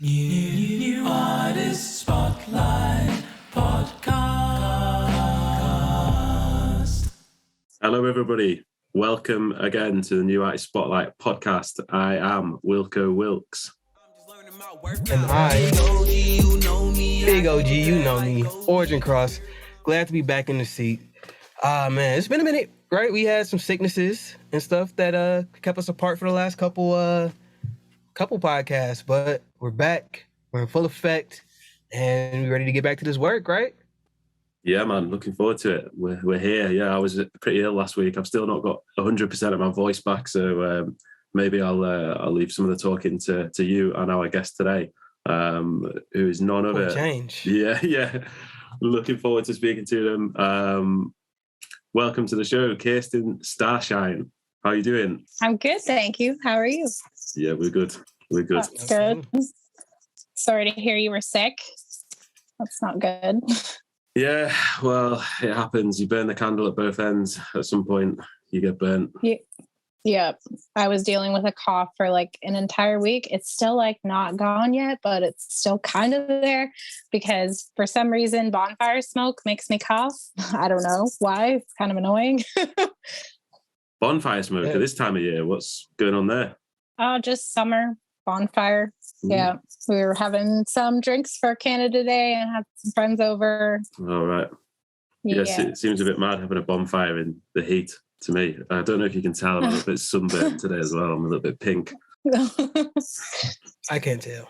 New Artist Spotlight Podcast. Hello, everybody. Welcome again to the New Artist Spotlight Podcast. I am Wilko Wilkes. And Big OG, you know me, Origin Cross. Glad to be back in the seat. Man, it's been a minute, right? We had some sicknesses and stuff that kept us apart for the last couple podcasts, but we're back. We're in full effect, and we're ready to get back to this work, right? Yeah, man, looking forward to it. We're here. Yeah, I was pretty ill last week. I've still not got 100% of my voice back, so maybe I'll leave some of the talking to you and our guest today, who is none other. Change. Yeah. Looking forward to speaking to them. Welcome to the show, Keirsten Starshine. How are you doing? I'm good, thank you. How are you? Yeah, we're good. We're good. That's good. Sorry to hear you were sick. That's not good. Yeah, well, it happens. You burn the candle at both ends. At some point, you get burnt. Yeah. I was dealing with a cough for like an entire week. It's still like not gone yet, but it's still kind of there because for some reason bonfire smoke makes me cough. I don't know why. It's kind of annoying. Bonfire smoke at this time of year. What's going on there? Just summer bonfire. Yeah, we were having some drinks for Canada Day and had some friends over. All right. Yes, it seems a bit mad having a bonfire in the heat to me. I don't know if you can tell. I'm a little bit sunburnt today as well. I'm a little bit pink. I can't tell.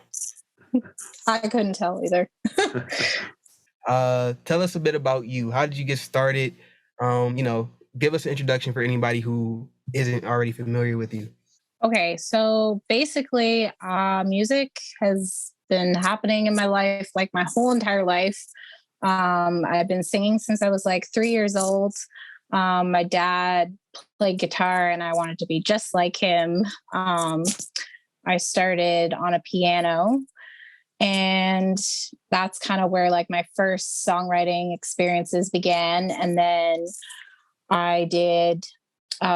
I couldn't tell either. Tell us a bit about you. How did you get started? Give us an introduction for anybody who isn't already familiar with you. Okay, so basically, music has been happening in my life, like my whole entire life. I've been singing since I was like 3 years old. My dad played guitar and I wanted to be just like him. I started on a piano, and that's kind of where like my first songwriting experiences began. And then I did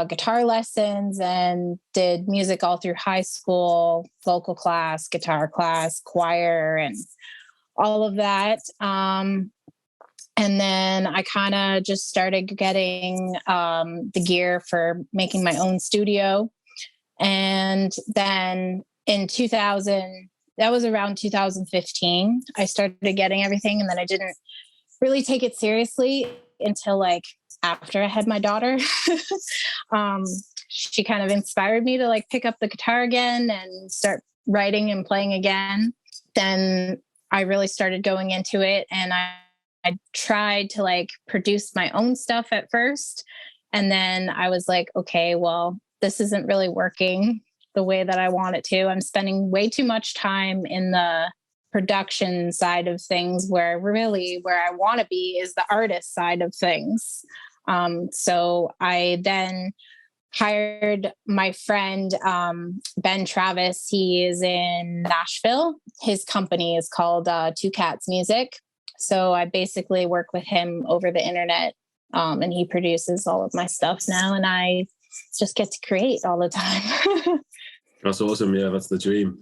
guitar lessons and did music all through high school, vocal class, guitar class, choir, and all of that. And then I kind of just started getting the gear for making my own studio. And then in 2000, that was around 2015, I started getting everything. And then I didn't really take it seriously until like after I had my daughter. She kind of inspired me to like pick up the guitar again and start writing and playing again. Then I really started going into it, and I tried to like produce my own stuff at first. And then I was like, okay, well, this isn't really working the way that I want it to. I'm spending way too much time in the production side of things, where really where I want to be is the artist side of things. So I then hired my friend, Ben Travis. He is in Nashville. His company is called Two Cats Music. So I basically work with him over the internet, and he produces all of my stuff now, and I just get to create all the time. That's awesome. Yeah, that's the dream.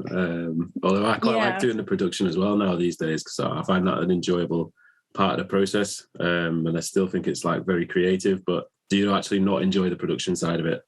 Although I quite like doing the production as well now these days, because I find that an enjoyable part of the process. And I still think it's like very creative. But do you actually not enjoy the production side of it?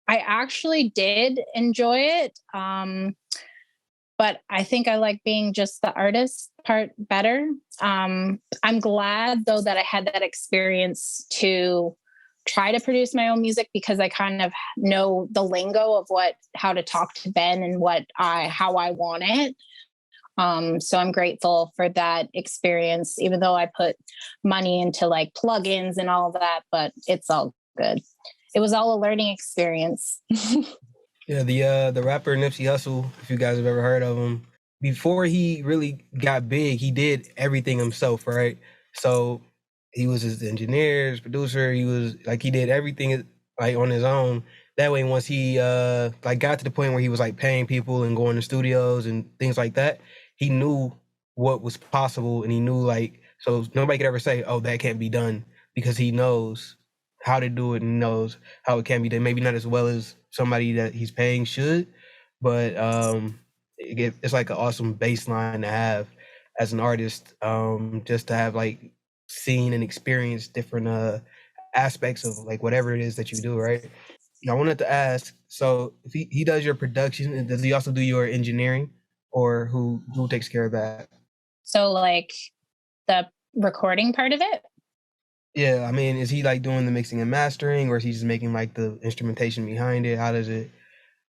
I actually did enjoy it. But I think I like being just the artist part better. I'm glad though that I had that experience to try to produce my own music, because I kind of know the lingo of how to talk to Ben and how I want it. So I'm grateful for that experience, even though I put money into like plugins and all of that, but it's all good. It was all a learning experience. Yeah, the rapper Nipsey Hussle, if you guys have ever heard of him, before he really got big, he did everything himself, right? So he was his engineer, his producer. He did everything like on his own. That way, once he got to the point where he was like paying people and going to studios and things like that, he knew what was possible, and he knew so nobody could ever say, "Oh, that can't be done," because he knows how to do it and knows how it can be done. Maybe not as well as somebody that he's paying should, but it's like an awesome baseline to have as an artist, just to have like seen and experienced different aspects of like whatever it is that you do, right? And I wanted to ask, so if he does your production, and does he also do your engineering, or who takes care of that? So like the recording part of it? Yeah, I mean, is he like doing the mixing and mastering, or is he just making like the instrumentation behind it? How does it?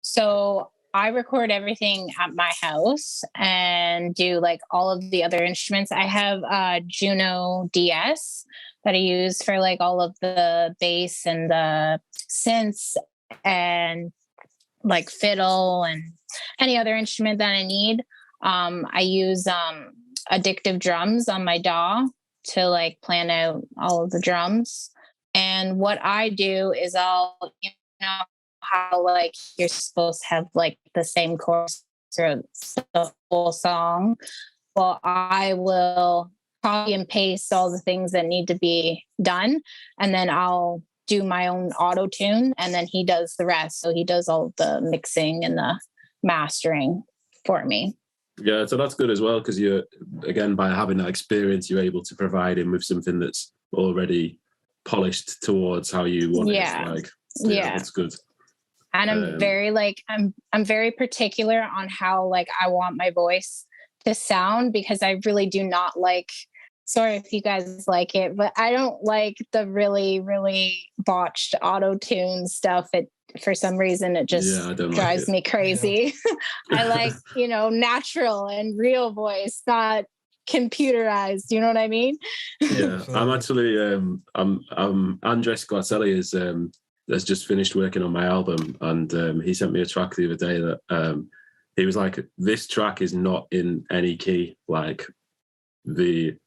So I record everything at my house and do like all of the other instruments. I have a Juno DS that I use for like all of the bass and the synths and like fiddle and any other instrument that I need. I use addictive drums on my DAW to like plan out all of the drums. And what I do is how like you're supposed to have like the same chorus throughout the whole song. Well, I will copy and paste all the things that need to be done, and then I'll do my own auto tune, and then he does the rest. So he does all the mixing and the mastering for me. Yeah, so that's good as well, because you're, again, by having that experience, you're able to provide him with something that's already polished towards how you want it. Like, yeah, that's good. And I'm very like I'm very particular on how like I want my voice to sound, because I really do not like, sorry if you guys like it, but I don't like the really, really botched auto tune stuff. It, for some reason, it just drives me crazy. Yeah. I like, natural and real voice, not computerized. You know what I mean? Yeah, I'm actually, I'm Andres Guazzelli has just finished working on my album, and he sent me a track the other day that he was like, this track is not in any key, like the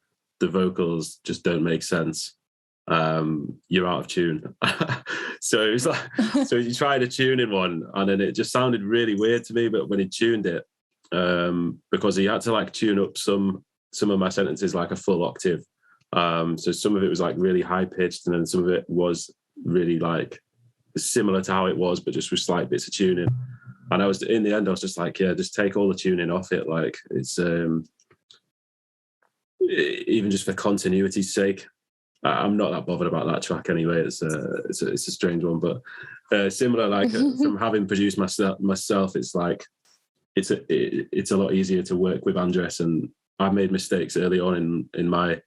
vocals just don't make sense. You're out of tune. So it was like, so he tried a tuning one, and then it just sounded really weird to me. But when he tuned it, because he had to like tune up some of my sentences like a full octave. So some of it was like really high pitched, and then some of it was really like similar to how it was, but just with slight bits of tuning. And I was, in the end, I was just like, yeah, just take all the tuning off it. Like, it's even just for continuity's sake. I'm not that bothered about that track anyway. It's a strange one, but similar, like from having produced myself, it's like it's a lot easier to work with Andres. And I made mistakes early on in my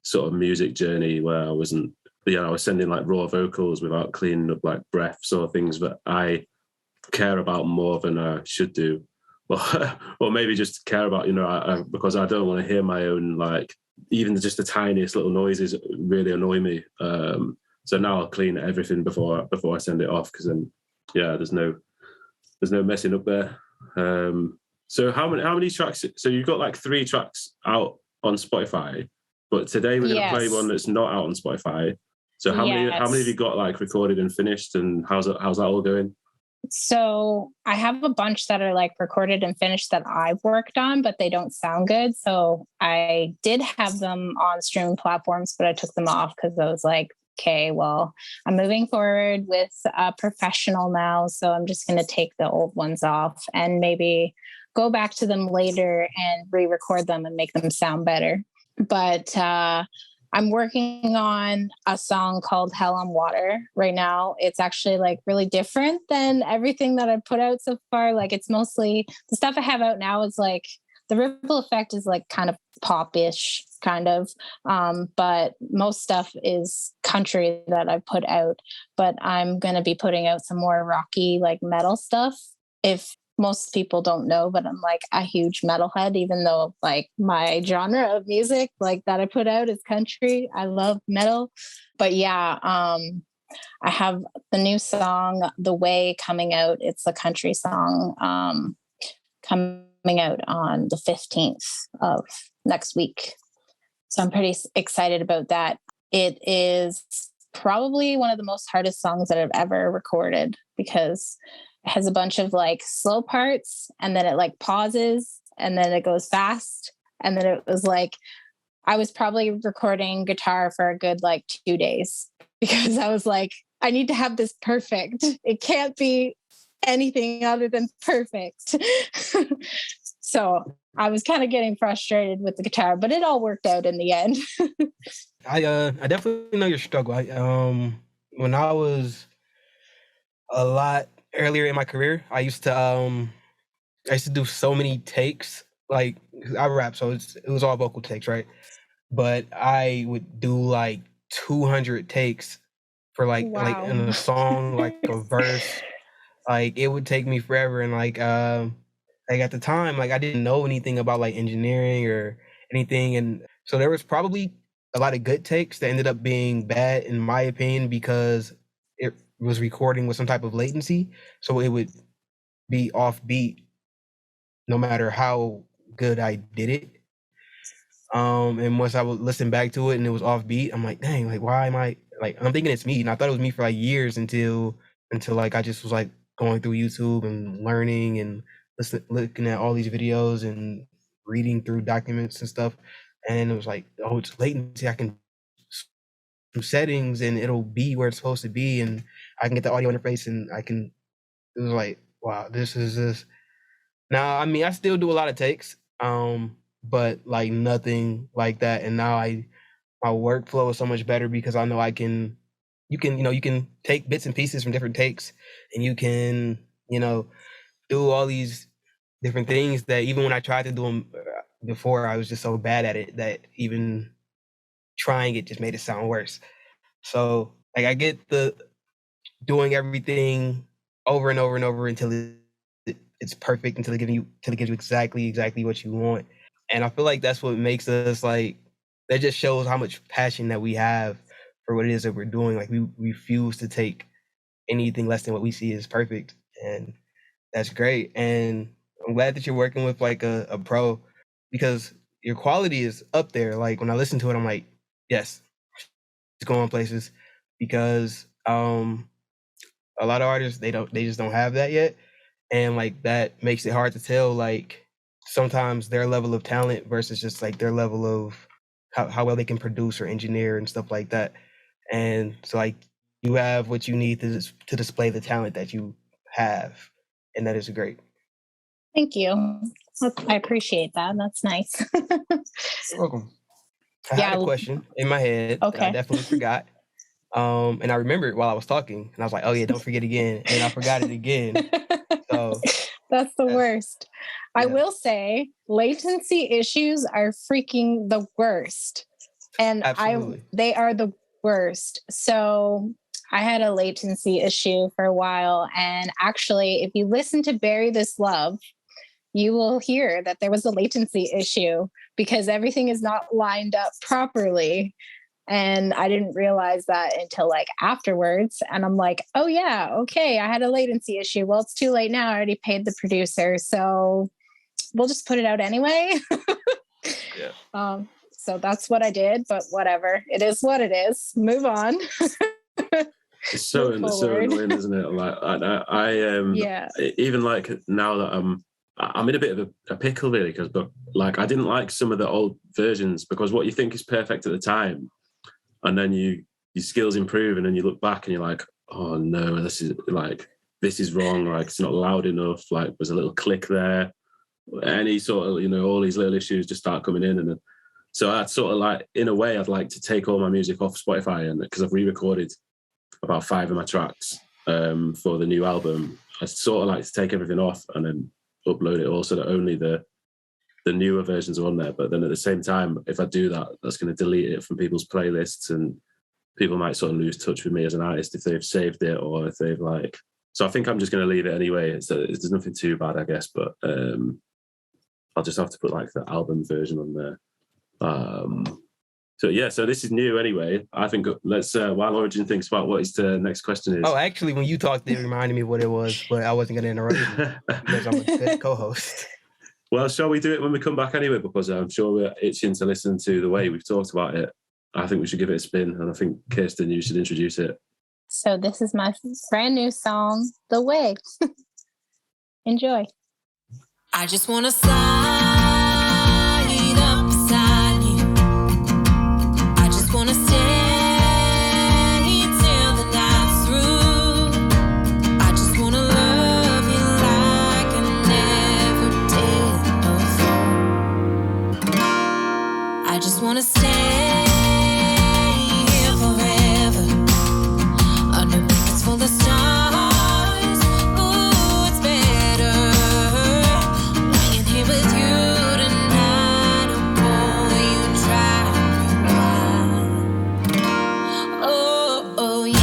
sort of music journey where I wasn't, I was sending like raw vocals without cleaning up like breaths or things that I care about more than I should do. Or maybe just care about, because I don't want to hear my own, like, even just the tiniest little noises really annoy me. So now I'll clean everything before I send it off, because then, yeah, there's no messing up there. So how many tracks? So you've got like 3 tracks out on Spotify, but today we're going to play one that's not out on Spotify. So how many have you got like recorded and finished, and how's that all going? So I have a bunch that are like recorded and finished that I've worked on, but they don't sound good. So I did have them on streaming platforms, but I took them off because I was like, okay, well, I'm moving forward with a professional now. So I'm just going to take the old ones off and maybe go back to them later and re-record them and make them sound better. But I'm working on a song called Hell on Water right now. It's actually like really different than everything that I've put out so far. Like, it's mostly the stuff I have out now is like the ripple effect is like kind of pop-ish kind of. But most stuff is country that I've put out, but I'm going to be putting out some more rocky, like metal stuff. If most people don't know, but I'm like a huge metalhead, even though like my genre of music like that I put out is country. I love metal. But yeah, I have the new song, The Way, coming out. It's a country song coming out on the 15th of next week. So I'm pretty excited about that. It is probably one of the most hardest songs that I've ever recorded, because it has a bunch of like slow parts, and then it like pauses, and then it goes fast. And then it was like, I was probably recording guitar for a good like 2 days, because I was like, I need to have this perfect. It can't be anything other than perfect. So I was kind of getting frustrated with the guitar, but it all worked out in the end. I definitely know your struggle. When I was a lot earlier in my career, I used to do so many takes. Like I rap, so it was all vocal takes, right? But I would do like 200 takes for like in a song, like a verse. Like it would take me forever, and like at the time, like I didn't know anything about like engineering or anything, and so there was probably a lot of good takes that ended up being bad in my opinion because it was recording with some type of latency, so it would be offbeat no matter how good I did it. And once I would listen back to it and it was offbeat, I'm like, dang, like why am I like I'm thinking it's me, and I thought it was me for like years until like I just was like going through YouTube and learning and looking at all these videos and reading through documents and stuff, and it was like, oh, it's latency. I can some settings and it'll be where it's supposed to be, and I can get the audio interface, and I can. It was like, wow, this is this. Now, I mean, I still do a lot of takes, but like nothing like that. And now my workflow is so much better because I know you can take bits and pieces from different takes, and you can, do all these different things that even when I tried to do them before, I was just so bad at it that even trying it just made it sound worse. So like I get the doing everything over and over and over until it's perfect, until it gives you exactly what you want. And I feel like that's what makes us like, that just shows how much passion that we have for what it is that we're doing. Like we refuse to take anything less than what we see as perfect. And that's great. And I'm glad that you're working with like a pro, because your quality is up there. Like when I listen to it, I'm like, yes, it's going places, because a lot of artists, they just don't have that yet. And like that makes it hard to tell like sometimes their level of talent versus just like their level of how well they can produce or engineer and stuff like that. And so like you have what you need to display the talent that you have, and that is great. Thank you. I appreciate that. That's nice. You're welcome. I had a question in my head that I definitely forgot. And I remembered while I was talking, and I was like, oh yeah, don't forget again. And I forgot it again. So that's the worst. Yeah. I will say latency issues are freaking the worst. And they are the worst. So I had a latency issue for a while. And actually, if you listen to Bury This Love, you will hear that there was a latency issue because everything is not lined up properly. And I didn't realize that until like afterwards. And I'm like, oh yeah, okay, I had a latency issue. Well, it's too late now. I already paid the producer. So we'll just put it out anyway. Yeah. So that's what I did, but whatever. It is what it is. Move on. It's so annoying, isn't it? Like I even like now that I'm in a bit of a pickle really, because but like I didn't like some of the old versions because what you think is perfect at the time, and then your skills improve, and then you look back and you're like, oh no, this is wrong. Like it's not loud enough. Like there's a little click there. Any sort of all these little issues just start coming in, and then, so I'd sort of like in a way I'd like to take all my music off Spotify, and because I've re-recorded about 5 of my tracks for the new album, I sort of like to take everything off and then upload it all so that only the newer versions are on there. But then at the same time, if I do that, that's going to delete it from people's playlists, and people might sort of lose touch with me as an artist if they've saved it or if they've like. So I think I'm just going to leave it anyway. There's nothing too bad, I guess, but I'll just have to put like the album version on there. So this is new anyway. I think let's while Origin thinks about what his next question is. Oh, actually, when you talked, it reminded me of what it was, but I wasn't going to interrupt you because I'm a good co-host. Well, shall we do it when we come back anyway? Because I'm sure we're itching to listen to the way we've talked about it. I think we should give it a spin, and I think Keirsten, you should introduce it. So this is my brand new song, The Way. Enjoy. I just want to slide up beside you. I just want to stay till the night's through. I just want to love just wanna stay here forever. Under blankets full of stars. Ooh, it's better lying here with you tonight. Oh boy, you drive me wild. Oh, oh yeah.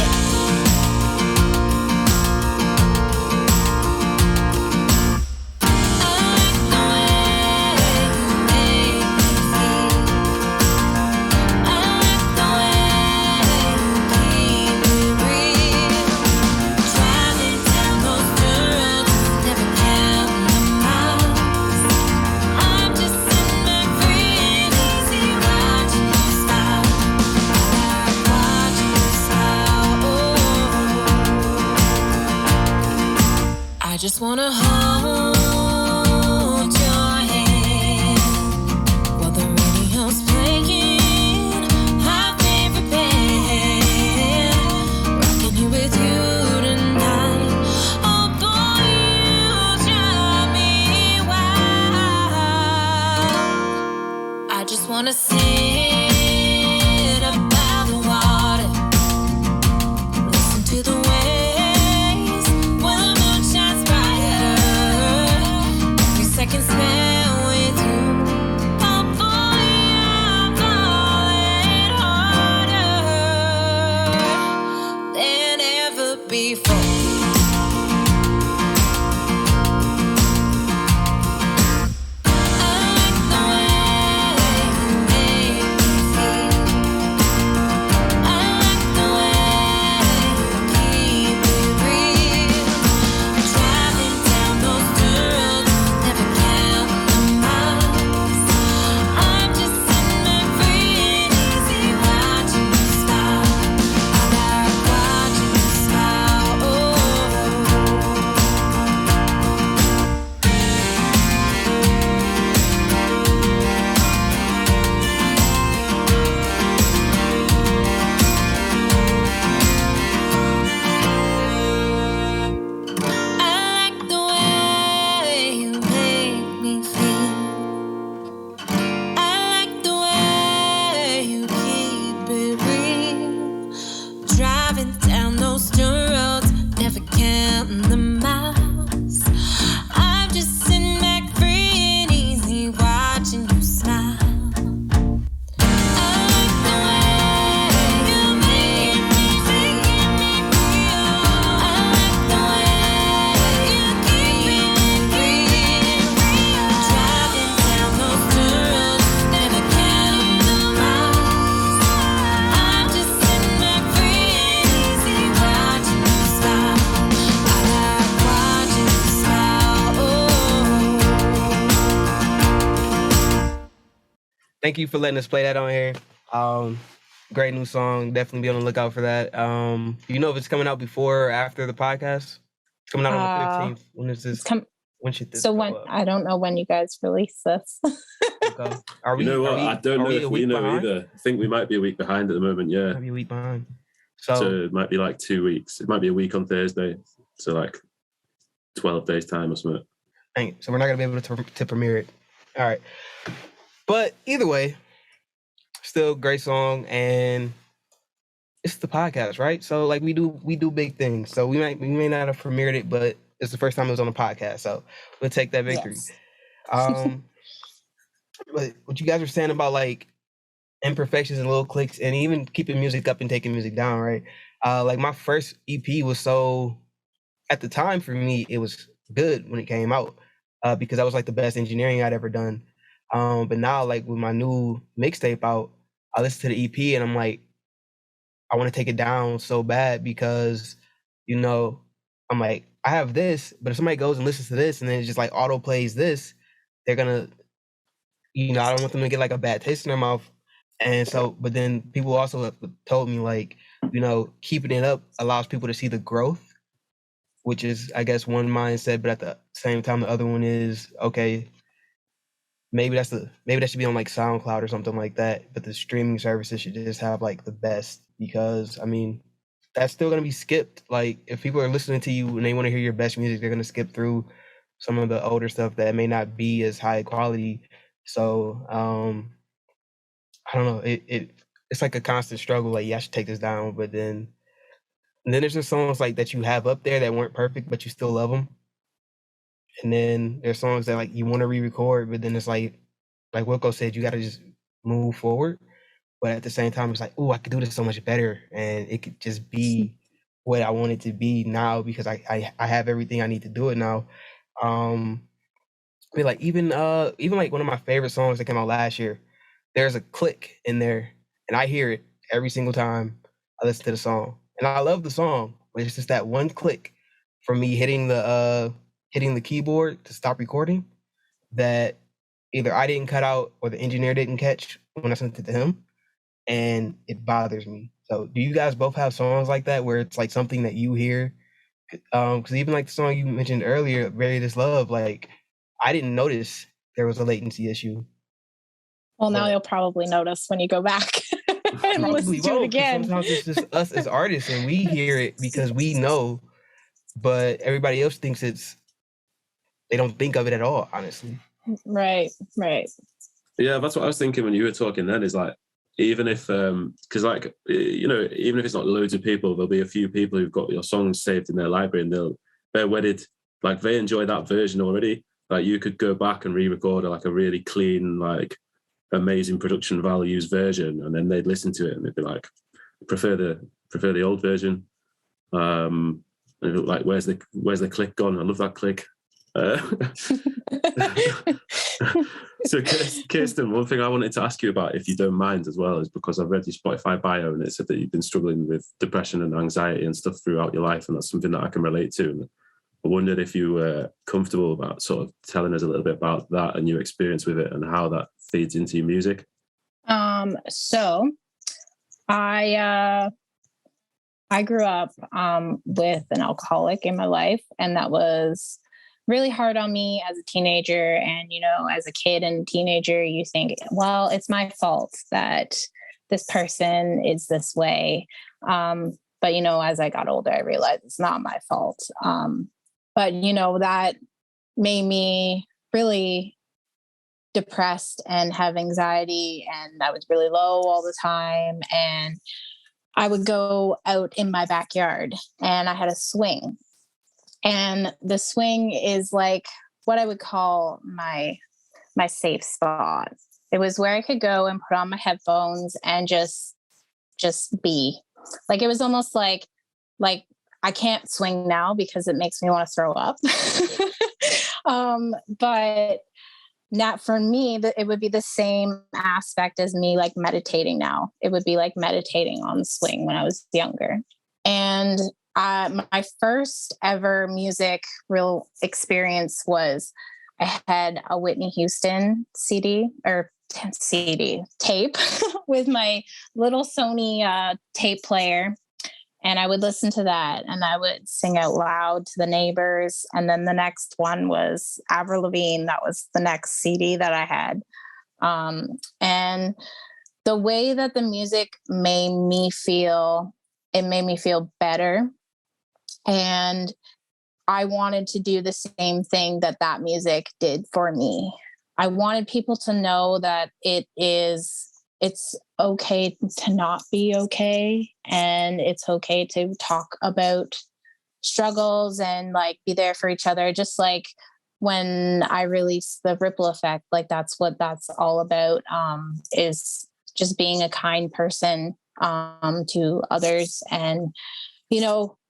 I just wanna hold your hand while the radio's playing our favorite band, rocking here with you tonight. Oh boy, you drive me wild. I just wanna sit up by the water, listen to the waves. Second spent with you. Oh boy, I'm falling harder than ever before. Thank you for letting us play that on here. Great new song. Definitely be on the lookout for that. You know if it's coming out before or after the podcast? It's coming out on the 15th. When is this? When should this? So when I don't know when you guys release this. Okay. Are we? You know what? I don't know if we know either. I think we might be a week behind at the moment. Yeah. Might be a week behind. So it might be like 2 weeks. It might be a week on Thursday. So like 12 days time or something. Dang it. So we're not gonna be able to premiere it. All right. But either way, still great song, and it's the podcast, right? So like we do big things. So we may not have premiered it, but it's the first time it was on a podcast. So we'll take that victory. Yes. But what you guys were saying about like imperfections and little clicks, and even keeping music up and taking music down, right? Like my first EP was so, at the time for me, it was good when it came out because that was like the best engineering I'd ever done. But now, like with my new mixtape out, I listen to the EP and I'm like, I want to take it down so bad because, you know, I'm like, I have this, but if somebody goes and listens to this and then it just like auto plays this, they're gonna, you know, I don't want them to get like a bad taste in their mouth. And so, but then people also have told me like, you know, keeping it up allows people to see the growth, which is, I guess, one mindset, but at the same time, the other one is, okay, maybe that should be on like SoundCloud or something like that, but the streaming services should just have like the best, because I mean, that's still going to be skipped. Like if people are listening to you and they want to hear your best music, they're going to skip through some of the older stuff that may not be as high quality. So I don't know, it's like a constant struggle. Like, yeah, I should take this down, but then there's just songs like that you have up there that weren't perfect, but you still love them. And then there's songs that like you want to re-record, but then it's like Wilko said, you got to just move forward. But at the same time, it's like, oh, I could do this so much better, and it could just be what I want it to be now because I have everything I need to do it now. I mean, like even like one of my favorite songs that came out last year, there's a click in there, and I hear it every single time I listen to the song, and I love the song, but it's just that one click from me hitting the keyboard to stop recording that either I didn't cut out or the engineer didn't catch when I sent it to him, and it bothers me. So do you guys both have songs like that where it's like something that you hear? Because even like the song you mentioned earlier, "Bury This Love," like I didn't notice there was a latency issue. Well, now But you'll probably notice when you go back and listen probably to it won't, 'cause again. sometimes it's just us as artists and we hear it because we know, but everybody else thinks they don't think of it at all, honestly. Right. Yeah, that's what I was thinking when you were talking then, is like, even if, because like, even if it's not loads of people, there'll be a few people who've got your songs saved in their library and they're wedded, like they enjoy that version already. Like you could go back and re-record like a really clean, like amazing production values version, and then they'd listen to it and they'd be like, prefer the old version. And like, where's the click gone? I love that click. So Keirsten, one thing I wanted to ask you about, if you don't mind as well, is because I've read your Spotify bio and it said that you've been struggling with depression and anxiety and stuff throughout your life, and that's something that I can relate to. And I wondered if you were comfortable about sort of telling us a little bit about that and your experience with it and how that feeds into your music. So I grew up with an alcoholic in my life, and that was really hard on me as a teenager. And, as a kid and teenager, you think, well, it's my fault that this person is this way. But, as I got older, I realized it's not my fault. But, that made me really depressed and have anxiety, and I was really low all the time. And I would go out in my backyard and I had a swing. And the swing is like what I would call my safe spot. It was where I could go and put on my headphones and just be. Like, it was almost like I can't swing now because it makes me want to throw up. But not for me, it would be the same aspect as me like meditating now. It would be like meditating on the swing when I was younger. And my first ever music real experience was I had a Whitney Houston tape with my little Sony tape player. And I would listen to that and I would sing out loud to the neighbors. And then the next one was Avril Lavigne. That was the next CD that I had. And the way that the music made me feel, it made me feel better. And I wanted to do the same thing that music did for me. I wanted people to know that it's okay to not be okay. And it's okay to talk about struggles and like be there for each other. Just like when I released the Ripple Effect, like that's what that's all about, is just being a kind person to others. And,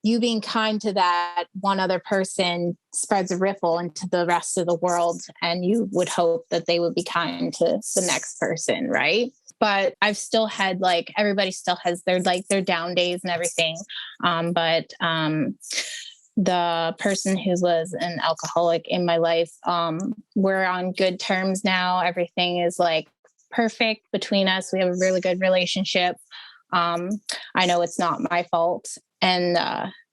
you being kind to that one other person spreads a ripple into the rest of the world. And you would hope that they would be kind to the next person. Right. But I've still had everybody still has their down days and everything. But the person who was an alcoholic in my life, we're on good terms now. Everything is perfect between us. We have a really good relationship. I know it's not my fault. And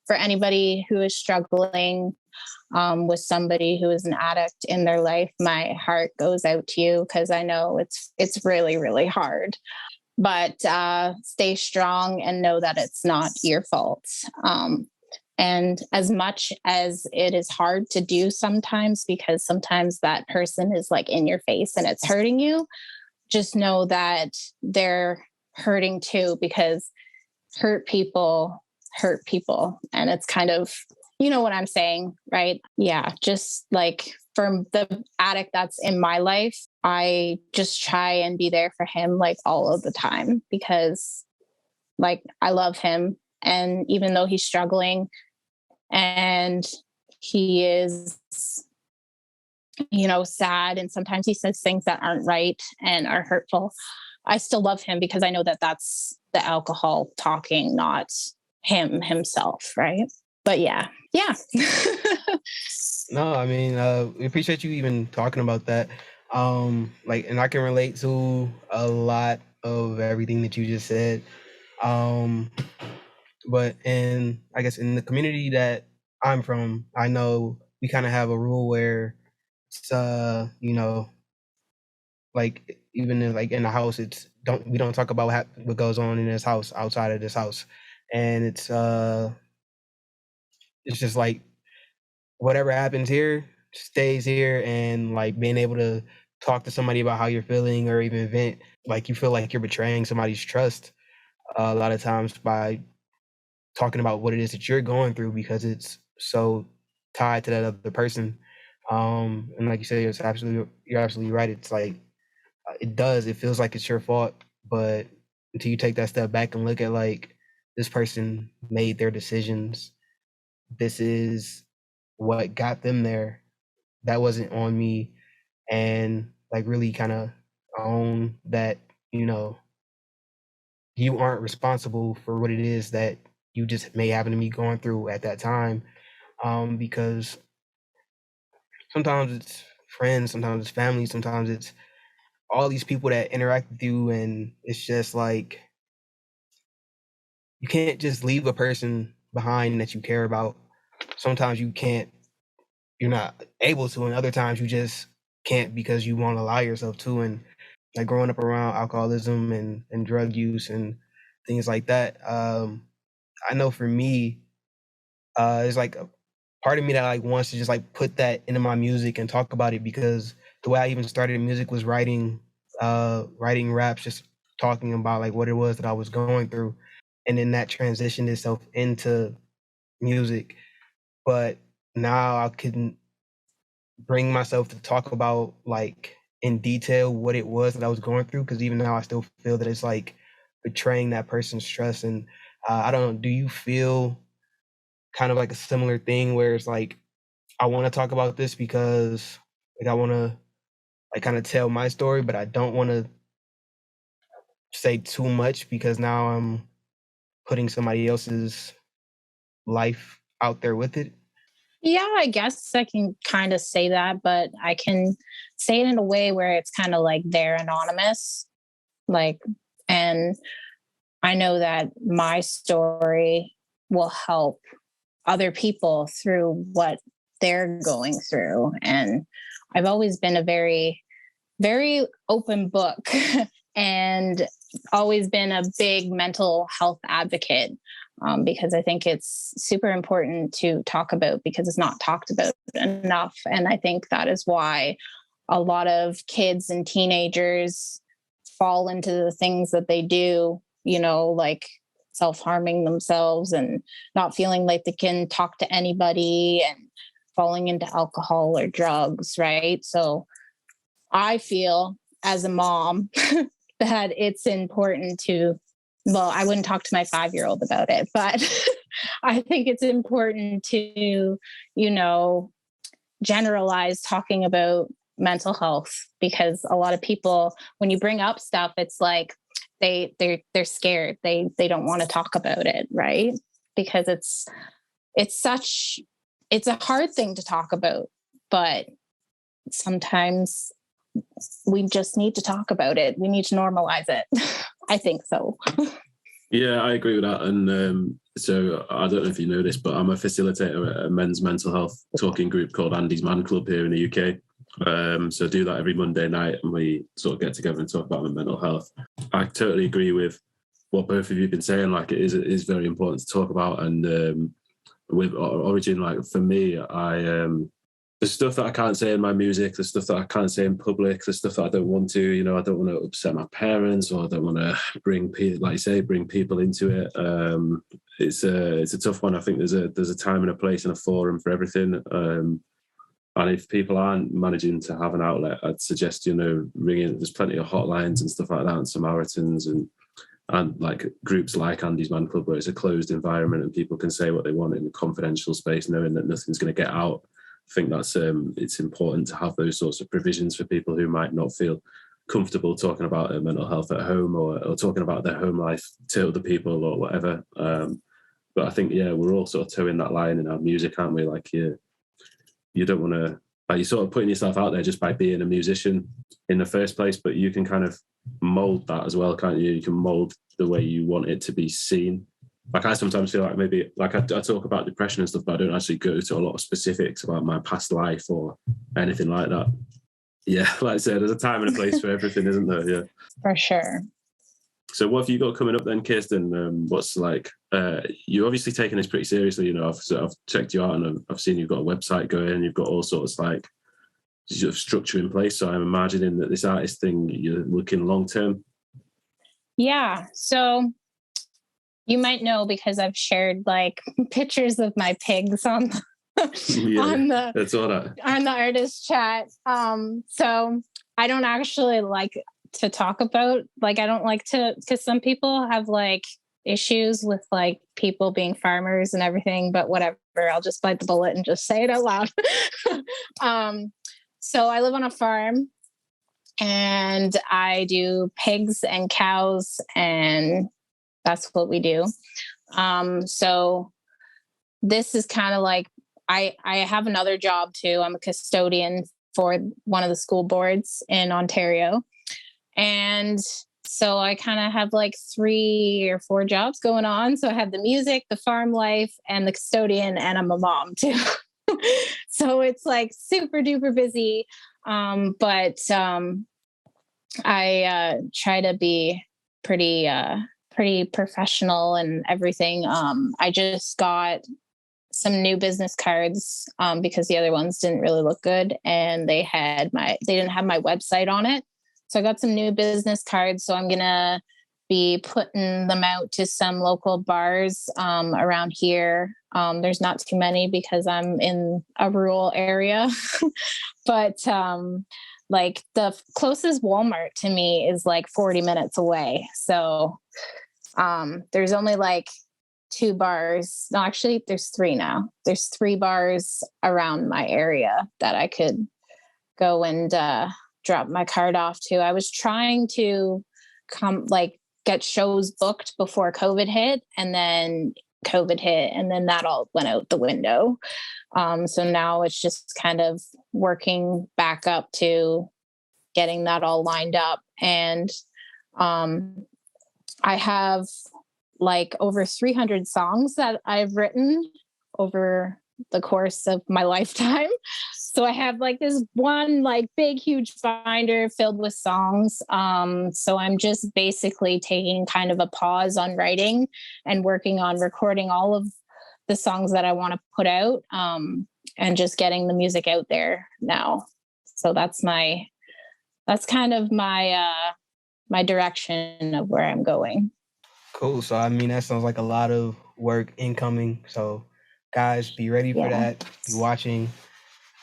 for anybody who is struggling with somebody who is an addict in their life, my heart goes out to you because I know it's really, really hard. But stay strong and know that it's not your fault. And as much as it is hard to do sometimes, because sometimes that person is in your face and it's hurting you, just know that they're hurting too, because hurt people. And it's kind of, you know what I'm saying, right? Yeah, just like for the addict that's in my life, I just try and be there for him like all of the time, because like I love him. And even though he's struggling and he is, you know, sad, and sometimes he says things that aren't right and are hurtful, I still love him because I know that that's the alcohol talking, not him himself, right? But yeah. No, I mean, we appreciate you even talking about that. Like, and I can relate to a lot of everything that you just said. But I guess in the community that I'm from, I know we kind of have a rule where it's, you know, like even in the house, we don't talk about what goes on in this house outside of this house, and it's just like whatever happens here stays here, and like being able to talk to somebody about how you're feeling or even vent, like you feel like you're betraying somebody's trust a lot of times by talking about what it is that you're going through, because it's so tied to that other person. And like you said, you're absolutely right. It's like it feels like it's your fault, but until you take that step back and look at like this person made their decisions, this is what got them there, that wasn't on me, and like really kind of own that, you know, you aren't responsible for what it is that you just may happen to be going through at that time. Because sometimes it's friends, sometimes it's family, sometimes it's all these people that interact with you, and it's just like you can't just leave a person behind that you care about. Sometimes you're not able to, and other times you just can't because you won't allow yourself to. And like growing up around alcoholism and drug use and things like that, I know for me, there's like a part of me that like wants to just like put that into my music and talk about it, because the way I even started in music was writing raps, just talking about like what it was that I was going through, and then that transitioned itself into music. But now I can bring myself to talk about like in detail what it was that I was going through, because even now I still feel that it's like betraying that person's trust. And I don't know, do you feel kind of like a similar thing where it's like I want to talk about this because like I want to like kind of tell my story, but I don't want to say too much because now I'm putting somebody else's life out there with it? Yeah, I guess I can kind of say that, but I can say it in a way where it's kind of like they're anonymous. Like, and I know that my story will help other people through what they're going through. And I've always been a very, very open book and always been a big mental health advocate, because I think it's super important to talk about, because it's not talked about enough. And I think that is why a lot of kids and teenagers fall into the things that they do, you know, like self-harming themselves and not feeling like they can talk to anybody and falling into alcohol or drugs, right? So I feel as a mom that it's important to, well, I wouldn't talk to my 5-year-old about it, but I think it's important to, you know, generalize talking about mental health, because a lot of people, when you bring up stuff, it's like they're scared. They don't want to talk about it, right? Because it's a hard thing to talk about, but sometimes we just need to talk about it. We need to normalize it. I think so. Yeah, I agree with that. And so I don't know if you know this, but I'm a facilitator at a men's mental health talking group called Andy's Man Club here in the UK. So I do that every Monday night, and we sort of get together and talk about my mental health. I totally agree with what both of you have been saying. Like it is very important to talk about. And with Origin, like for me, the stuff that I can't say in my music, the stuff that I can't say in public, the stuff that I don't want to, you know, I don't want to upset my parents, or I don't want to bring people, like you say, bring people into it. It's a tough one. I think there's a time and a place and a forum for everything. And if people aren't managing to have an outlet, I'd suggest, you know, ringing. There's plenty of hotlines and stuff like that, and Samaritans and like groups like Andy's Man Club, where it's a closed environment and people can say what they want in a confidential space, knowing that nothing's going to get out. I think that's it's important to have those sorts of provisions for people who might not feel comfortable talking about their mental health at home, or talking about their home life to other people or whatever. But I think, yeah, we're all sort of towing that line in our music, aren't we? Like, you don't want to, like, you're sort of putting yourself out there just by being a musician in the first place, but you can kind of mold that as well, can't you? You can mold the way you want it to be seen. Like, I sometimes feel like maybe, like, I talk about depression and stuff, but I don't actually go to a lot of specifics about my past life or anything like that. Yeah, like I said, there's a time and a place for everything, isn't there? Yeah, For sure. So what have you got coming up then, Keirsten? What's like, you're obviously taking this pretty seriously, you know. I've checked you out, and I've seen you've got a website going, you've got all sorts like sort of structure in place. So I'm imagining that this artist thing, you're looking long term. Yeah. So you might know, because I've shared like pictures of my pigs on on the artist chat. So I don't actually like to talk about, like, I don't like to, because some people have like issues with like people being farmers and everything, but whatever, I'll just bite the bullet and just say it out loud. So I live on a farm, and I do pigs and cows, and that's what we do. So this is kind of like, I have another job too. I'm a custodian for one of the school boards in Ontario. And so I kind of have like 3 or 4 jobs going on. So I have the music, the farm life, and the custodian, and I'm a mom too. So it's like super duper busy. But I try to be pretty professional and everything. I just got some new business cards because the other ones didn't really look good, and they didn't have my website on it. So I got some new business cards. So I'm gonna be putting them out to some local bars around here. There's not too many because I'm in a rural area, but like the closest Walmart to me is like 40 minutes away. So there's only like 2 bars. No, actually there's 3 now. There's 3 bars around my area that I could go and drop my card off to. I was trying to get shows booked before COVID hit, and then COVID hit, and then that all went out the window. So now it's just kind of working back up to getting that all lined up. And I have like over 300 songs that I've written over the course of my lifetime. So I have like this one like big, huge binder filled with songs. So I'm just basically taking kind of a pause on writing and working on recording all of the songs that I want to put out, and just getting the music out there now. So that's kind of my direction of where I'm going. Cool. So, I mean, that sounds like a lot of work incoming. So guys, be ready for that. Be watching.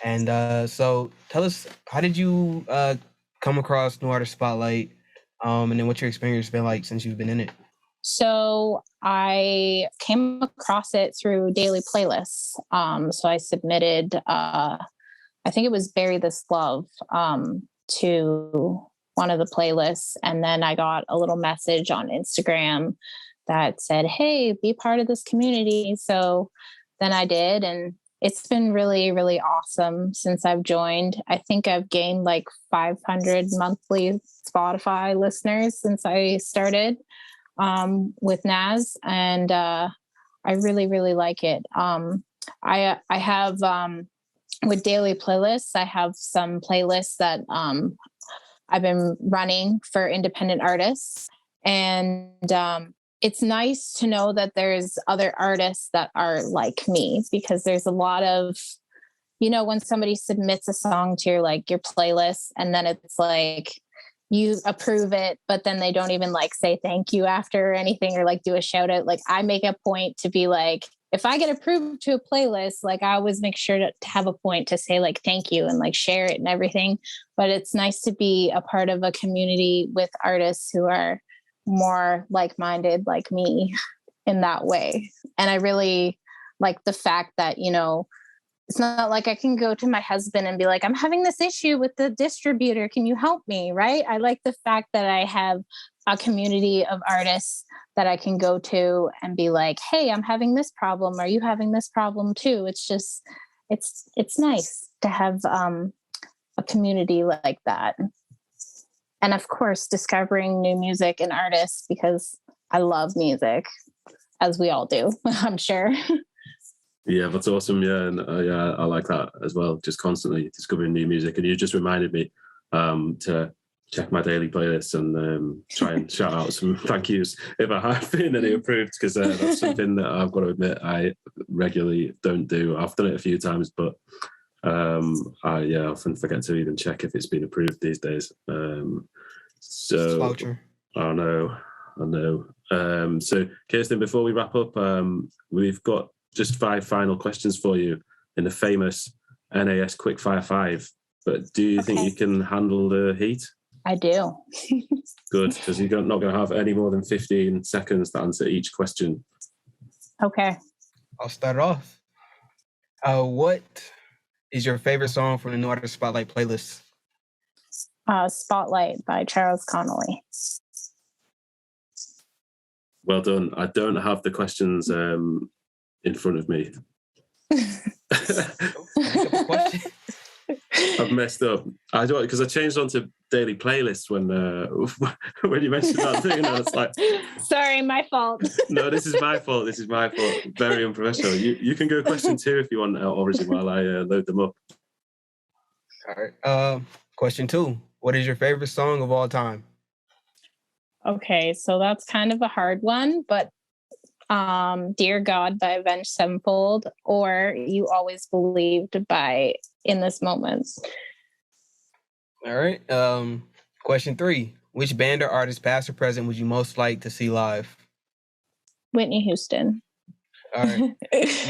And so tell us, how did you come across New Artist Spotlight? And then what's your experience been like since you've been in it? So I came across it through daily playlists. So I submitted, I think it was Bury This Love, to one of the playlists. And then I got a little message on Instagram that said, hey, be part of this community. So then I did, and it's been really, really awesome since I've joined. I think I've gained like 500 monthly Spotify listeners since I started with NAS, and I really, really like it. I have with daily playlists, I have some playlists that I've been running for independent artists, and it's nice to know that there's other artists that are like me, because there's a lot of, you know, when somebody submits a song to your playlist, and then it's like you approve it, but then they don't even like say thank you after or anything, or like do a shout out. Like, I make a point to be like, if I get approved to a playlist, like, I always make sure to have a point to say like thank you and like share it and everything. But it's nice to be a part of a community with artists who are more like-minded like me in that way. And I really like the fact that, you know, it's not like I can go to my husband and be like, I'm having this issue with the distributor. Can you help me? Right. I like the fact that I have a community of artists that I can go to and be like, hey, I'm having this problem. Are you having this problem too? It's just, it's nice to have a community like that. And of course, discovering new music and artists, because I love music, as we all do, I'm sure. Yeah, that's awesome. Yeah, and I like that as well. Just constantly discovering new music, and you just reminded me to check my daily playlist and try and shout out some thank yous if I have been any approved, because that's something that I've got to admit I regularly don't do. I've done it a few times, but I often forget to even check if it's been approved these days. So I know. So Keirsten, before we wrap up, we've got just 5 final questions for you in the famous NAS Quickfire 5. But do you think you can handle the heat? I do. Good, because you're not going to have any more than 15 seconds to answer each question. Okay. I'll start off. What is your favorite song from the New Artist Spotlight playlist? Spotlight by Charles Connolly. Well done. I don't have the questions in front of me. I've messed up. I don't, because I changed onto daily playlists when you mentioned that thing, and I was like, sorry, my fault. No, this is my fault. Very unprofessional. You can go question 2 if you want, Origin, while I load them up. All right. Question 2. What is your favorite song of all time? Okay, so that's kind of a hard one, but Dear God by Avenged Sevenfold, or You Always Believed by In This Moment. All right. Question 3. Which band or artist, past or present, would you most like to see live? Whitney Houston. All right.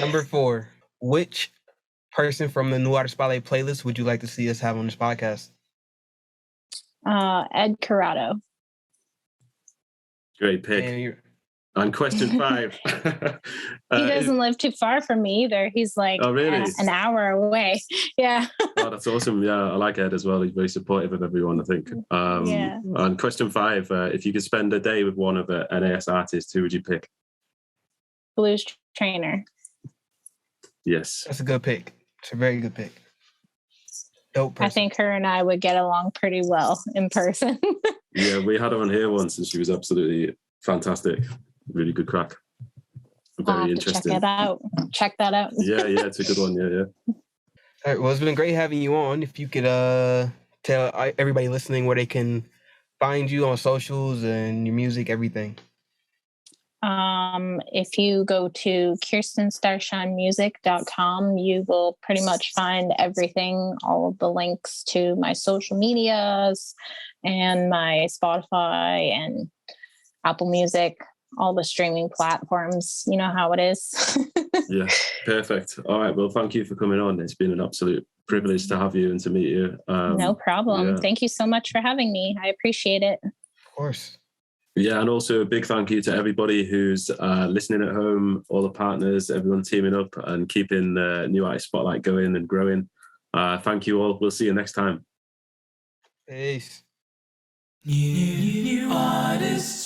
Number 4. Which person from the New Artist Spotlight playlist would you like to see us have on this podcast? Ed Corrado. Great pick. And question 5. He doesn't live too far from me either. He's like an hour away. Yeah. Oh, that's awesome. Yeah, I like Ed as well. He's very supportive of everyone, I think. Yeah. And question 5, if you could spend a day with one of the NAS artists, who would you pick? Blues Trainer. Yes. That's a good pick. It's a very good pick. Dope person. I think her and I would get along pretty well in person. Yeah, we had her on here once and she was absolutely fantastic. Really good crack. Very interesting. Check that out. Yeah, it's a good one. Yeah. All right, well, it's been great having you on. If you could tell everybody listening where they can find you on socials and your music, everything. If you go to KeirstenStarshinemusic.com, you will pretty much find everything, all of the links to my social medias and my Spotify and Apple Music, all the streaming platforms. You know how it is. Yeah, perfect. All right. Well, thank you for coming on. It's been an absolute privilege to have you and to meet you. No problem. Yeah. Thank you so much for having me. I appreciate it. Of course. Yeah, and also a big thank you to everybody who's listening at home, all the partners, everyone teaming up and keeping New Artist Spotlight going and growing. Thank you all. We'll see you next time. Peace. New artists.